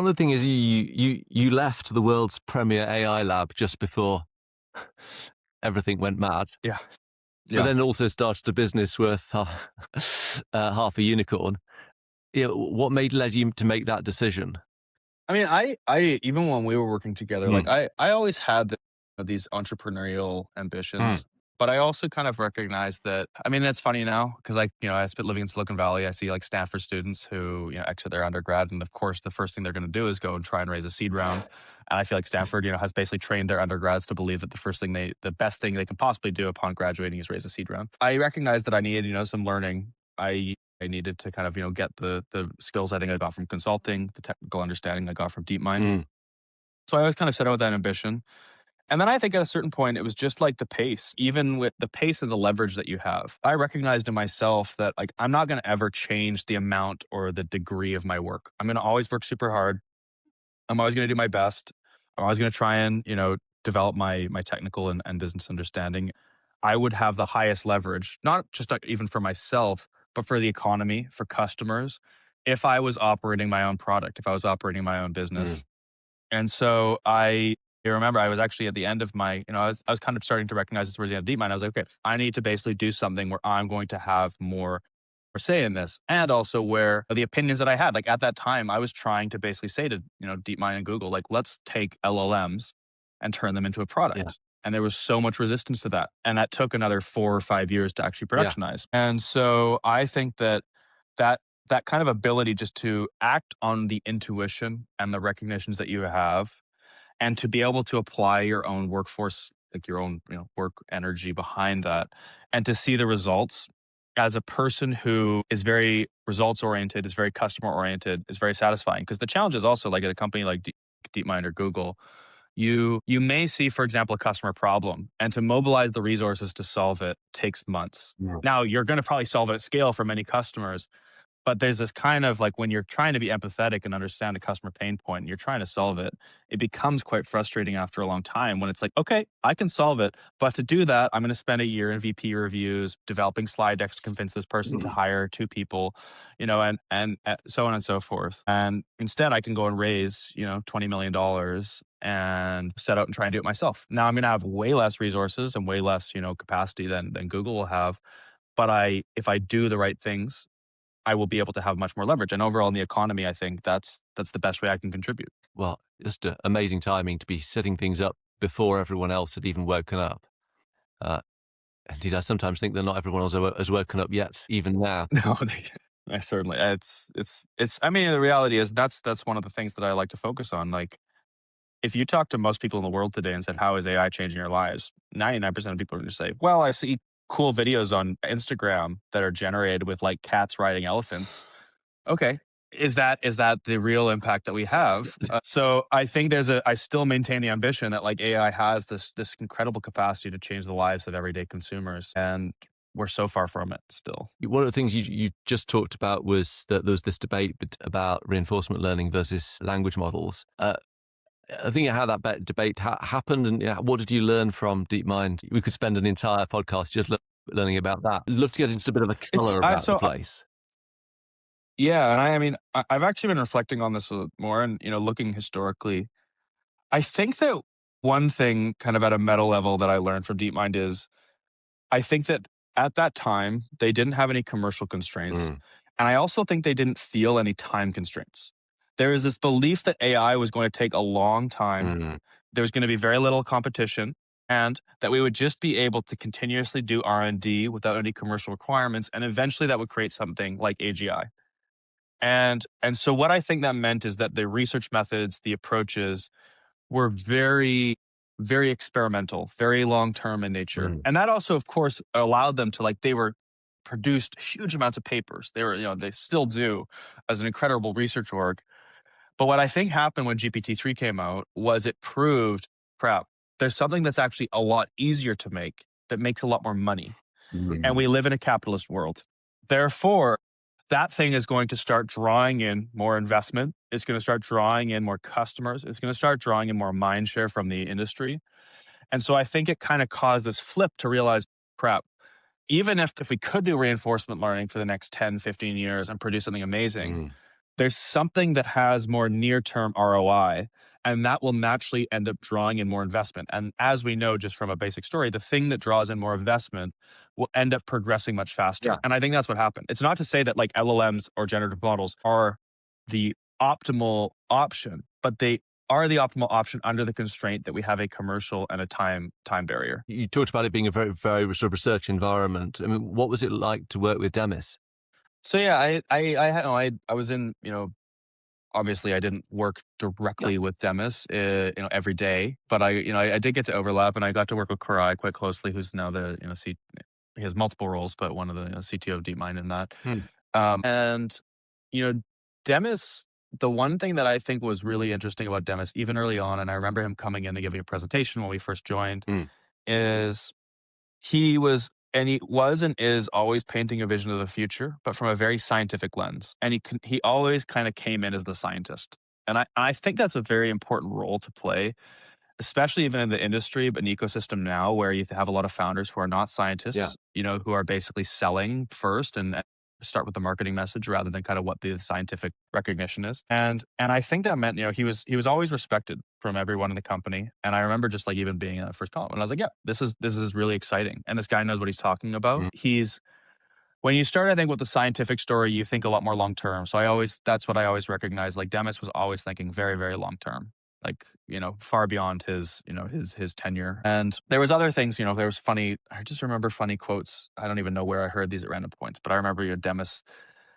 One of the things is you left the world's premier AI lab just before everything went mad. Yeah. But then also started a business worth half a unicorn. What led you to make that decision? I mean, I even when we were working together, like I always had these entrepreneurial ambitions, but I also kind of recognized that. I mean, it's funny now because I spent living in Silicon Valley. I see like Stanford students who exit their undergrad, and of course, the first thing they're going to do is go and try and raise a seed round. And I feel like Stanford, has basically trained their undergrads to believe that the best thing they can possibly do upon graduating is raise a seed round. I recognized that I needed, some learning. I needed to kind of, get the skills I think I got from consulting, the technical understanding I got from DeepMind. So I always kind of set out with that ambition. And then I think at a certain point, it was just like the pace, even with the pace and the leverage that you have. I recognized in myself that like, I'm not going to ever change the amount or the degree of my work. I'm going to always work super hard. I'm always going to do my best. I'm always going to try and, develop my technical and business understanding. I would have the highest leverage, not just even for myself, but for the economy, for customers, if I was operating my own product, if I was operating my own business. And so I remember I was actually at the end of my, I was kind of starting to recognize this towards the end of DeepMind. I was like, okay, I need to basically do something where I'm going to have more say in this, and also where the opinions that I had, like at that time, I was trying to basically say to, DeepMind and Google, like, let's take LLMs and turn them into a product. Yeah. And there was so much resistance to that. And that took another 4 or 5 years to actually productionize. Yeah. And so I think that kind of ability just to act on the intuition and the recognitions that you have, and to be able to apply your own workforce, like your own work energy behind that, and to see the results as a person who is very results oriented, is very customer oriented, is very satisfying. Because the challenge is also like at a company like DeepMind or Google, you may see, for example, a customer problem, and to mobilize the resources to solve it takes months. Yeah. Now, you're going to probably solve it at scale for many customers, but there's this kind of like when you're trying to be empathetic and understand a customer pain point and you're trying to solve it, it becomes quite frustrating after a long time when it's like, okay, I can solve it. But to do that, I'm going to spend a year in VP reviews, developing slide decks to convince this person to hire 2 people, and so on and so forth. And instead I can go and raise, $20 million and set out and try and do it myself. Now I'm going to have way less resources and way less, capacity than Google will have. But if I do the right things, I will be able to have much more leverage. And overall in the economy, I think that's the best way I can contribute. Well, just amazing timing to be setting things up before everyone else had even woken up. Indeed, I sometimes think that not everyone else has woken up yet, even now. No, I certainly, I mean, the reality is that's one of the things that I like to focus on. Like, if you talk to most people in the world today and said, how is AI changing your lives? 99% of people are going to say, well, I see cool videos on Instagram that are generated with like cats riding elephants. Okay. Is that the real impact that we have? So I think I still maintain the ambition that like AI has this incredible capacity to change the lives of everyday consumers. And we're so far from it still. One of the things you just talked about was that there was this debate about reinforcement learning versus language models. I think how that debate happened, and what did you learn from DeepMind? We could spend an entire podcast just learning about that. I'd love to get into a bit of a color about the place. Yeah, and I mean, I've actually been reflecting on this a little more, and looking historically. I think that one thing, kind of at a meta level, that I learned from DeepMind is, I think that at that time they didn't have any commercial constraints, and I also think they didn't feel any time constraints. There is this belief that AI was going to take a long time. There was going to be very little competition, and that we would just be able to continuously do R&D without any commercial requirements, and eventually that would create something like AGI. And so what I think that meant is that the research methods, the approaches were very, very experimental, very long-term in nature. And that also, of course, allowed them to they were produced huge amounts of papers. They were, they still do as an incredible research org. But what I think happened when GPT-3 came out was it proved, crap, there's something that's actually a lot easier to make that makes a lot more money. And we live in a capitalist world. Therefore, that thing is going to start drawing in more investment. It's going to start drawing in more customers. It's going to start drawing in more mind share from the industry. And so I think it kind of caused this flip to realize, crap, even if we could do reinforcement learning for the next 10, 15 years and produce something amazing, there's something that has more near-term ROI, and that will naturally end up drawing in more investment. And as we know, just from a basic story, the thing that draws in more investment will end up progressing much faster. Yeah. And I think that's what happened. It's not to say that like LLMs or generative models are the optimal option, but they are the optimal option under the constraint that we have a commercial and a time barrier. You talked about it being a very, very sort of research environment. I mean, what was it like to work with Demis? So yeah, I was in, obviously I didn't work directly with Demis, every day, but I did get to overlap, and I got to work with Korai quite closely, who's now the, he has multiple roles, but one of the CTO of DeepMind in that. And, you know, Demis, the one thing that I think was really interesting about Demis, even early on, and I remember him coming in to give me a presentation when we first joined, is he was and is always painting a vision of the future, but from a very scientific lens. And he always kind of came in as the scientist. And I think that's a very important role to play, especially even in the industry, but an ecosystem now where you have a lot of founders who are not scientists, who are basically selling first and start with the marketing message rather than kind of what the scientific recognition is. And I think that meant, he was always respected from everyone in the company. And I remember just like even being in the first call, and I was like, yeah, this is really exciting. And this guy knows what he's talking about. When you start, I think, with the scientific story, you think a lot more long term. So that's what I always recognize. Like Demis was always thinking very, very long term, like, far beyond his tenure. And there was other things, there was I just remember funny quotes. I don't even know where I heard these at random points, but I remember, Demis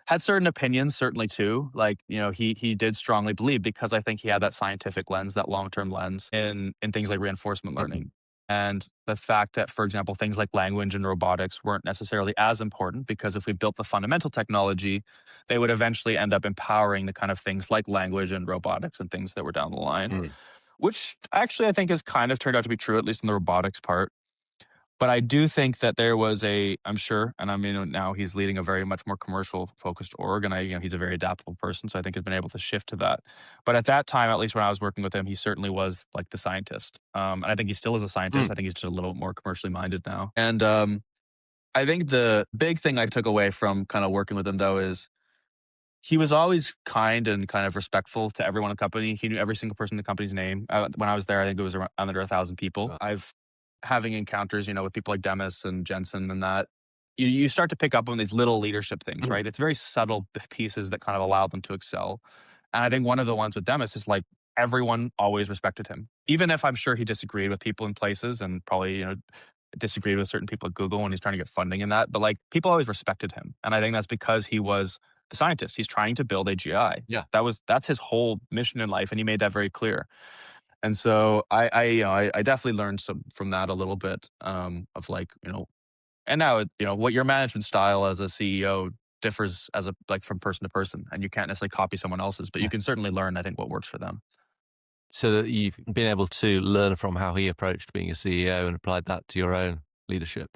had certain opinions, certainly too. Like, he did strongly believe, because I think he had that scientific lens, that long-term lens in things like reinforcement learning. And the fact that, for example, things like language and robotics weren't necessarily as important, because if we built the fundamental technology, they would eventually end up empowering the kind of things like language and robotics and things that were down the line, which actually I think has kind of turned out to be true, at least in the robotics part. But I do think that there was I'm sure, and I mean, now he's leading a very much more commercial focused org, and he's a very adaptable person. So I think he's been able to shift to that. But at that time, at least when I was working with him, he certainly was like the scientist. And I think he still is a scientist. I think he's just a little more commercially minded now. And I think the big thing I took away from kind of working with him, though, is he was always kind and kind of respectful to everyone in the company. He knew every single person in the company's name. When I was there, I think it was around under 1,000 people. Having encounters, with people like Demis and Jensen and that, you start to pick up on these little leadership things, right? It's very subtle pieces that kind of allow them to excel. And I think one of the ones with Demis is like everyone always respected him, even if I'm sure he disagreed with people in places and probably, disagreed with certain people at Google when he's trying to get funding in that. But like people always respected him. And I think that's because he was the scientist. He's trying to build AGI. Yeah. That's his whole mission in life. And he made that very clear. And so I definitely learned from that a little bit of like, and now, what your management style as a CEO differs from person to person, and you can't necessarily copy someone else's, but you can certainly learn, I think, what works for them. So that you've been able to learn from how he approached being a CEO and applied that to your own leadership.